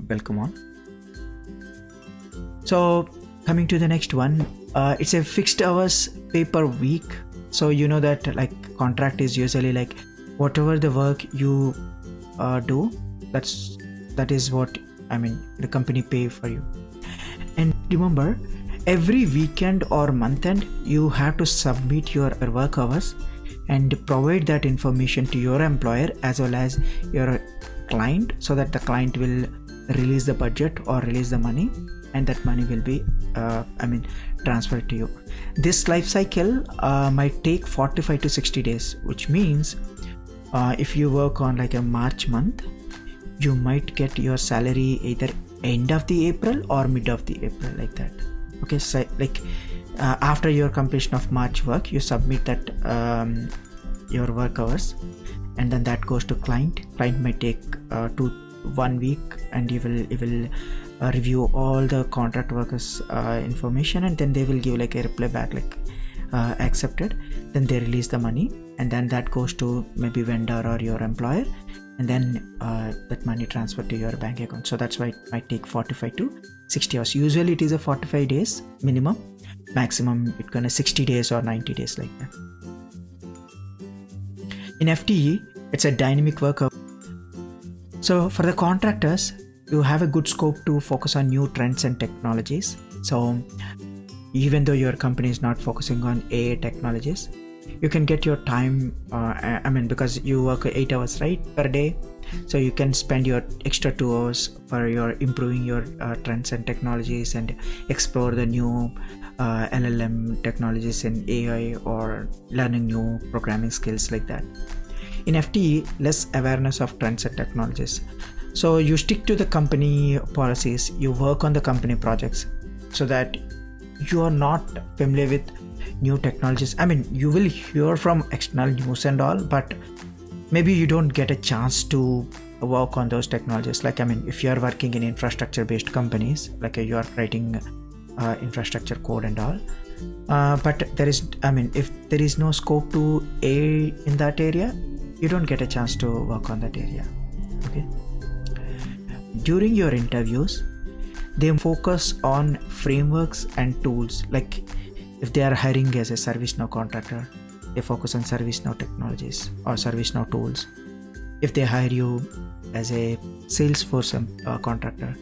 welcome on. So coming to the next one, it's a fixed hours pay per week. So you know that like contract is usually like whatever the work you do, that is what the company pay for you. And remember, every weekend or month end you have to submit your work hours and provide that information to your employer as well as your client, so that the client will release the budget or release the money, and that money will be transferred to you. This life cycle might take 45 to 60 days, which means if you work on like a March month, you might get your salary either end of the April or mid of the April, like that. Okay, so like after your completion of March work, you submit that your work hours, and then that goes to client. Client might take 1 week, and you will review all the contract workers information, and then they will give like a reply back like accepted. Then they release the money, and then that goes to maybe vendor or your employer, and then that money transferred to your bank account. So that's why it might take 45 to 60 hours. Usually it is a 45 days minimum, maximum it's gonna 60 days or 90 days, like that. In FTE, it's a dynamic work. So for the contractors, you have a good scope to focus on new trends and technologies. So even though your company is not focusing on AI technologies, you can get your time, because you work 8 hours right per day, so you can spend your extra 2 hours for your improving your trends and technologies and explore the new LLM technologies and AI, or learning new programming skills, like that. In FTE, less awareness of trends and technologies. So you stick to the company policies, you work on the company projects, so that you are not familiar with new technologies. You will hear from external news and all, but maybe you don't get a chance to work on those technologies. Like if you are working in infrastructure based companies, like you are writing infrastructure code and all, but there is if there is no scope to AI in that area, you don't get a chance to work on that area. Okay, during your interviews, they focus on frameworks and tools. Like if they are hiring as a ServiceNow contractor, they focus on ServiceNow technologies or ServiceNow tools. If they hire you as a Salesforce contractor,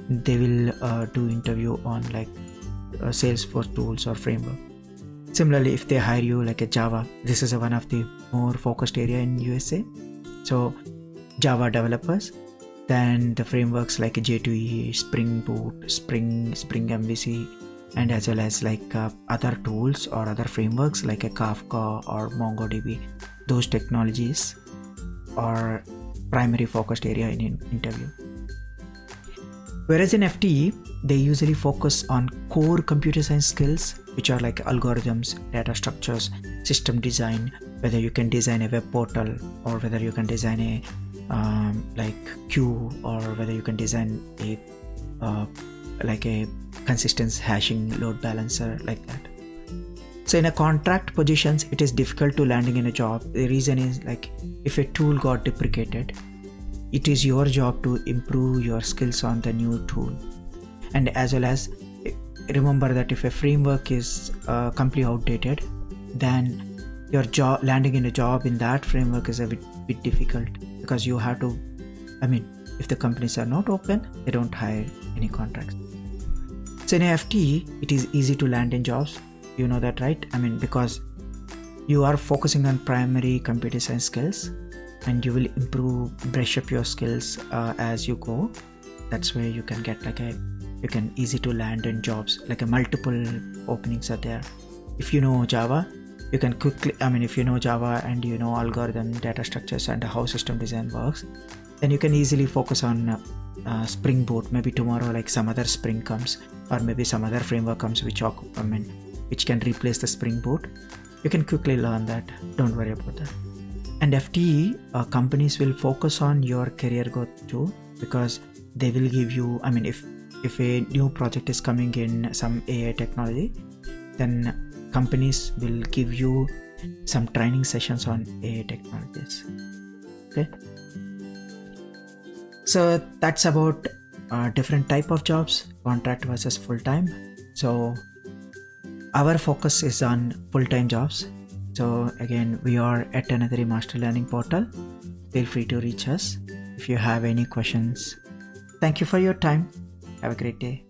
they will do interview on like Salesforce tools or framework. Similarly, if they hire you like a Java, this is one of the more focused area in USA. So Java developers, then the frameworks like J2E, Spring Boot, Spring MVC, and as well as like other tools or other frameworks like a Kafka or MongoDB. Those technologies are primary focused area in interview. Whereas in FTE, they usually focus on core computer science skills, which are like algorithms, data structures, system design, whether you can design a web portal, or whether you can design a like queue, or whether you can design a like a consistent hashing load balancer, like that. So in a contract positions, it is difficult to landing in a job. The reason is like if a tool got deprecated, it is your job to improve your skills on the new tool. And as well as remember that if a framework is completely outdated, then your job landing in a job in that framework is a bit difficult, because you have to if the companies are not open, they don't hire any contracts. So in a FTE, it is easy to land in jobs, you know that, right? Because you are focusing on primary computer science skills, and you will brush up your skills as you go. That's where you can get you can easy to land in jobs, like a multiple openings are there. If you know Java, you can quickly, if you know Java and you know algorithm, data structures, and how system design works, then you can easily focus on Spring Boot. Maybe tomorrow like some other Spring comes, or maybe some other framework comes which can replace the Spring Boot. You can quickly learn that, don't worry about that. And FTE companies will focus on your career growth too, because they will give you, if a new project is coming in some AI technology, then companies will give you some training sessions on AI technologies. Okay, so that's about different type of jobs, contract versus full-time. So our focus is on full-time jobs. So again, we are at Anadari Master Learning Portal. Feel free to reach us if you have any questions. Thank you for your time. Have a great day.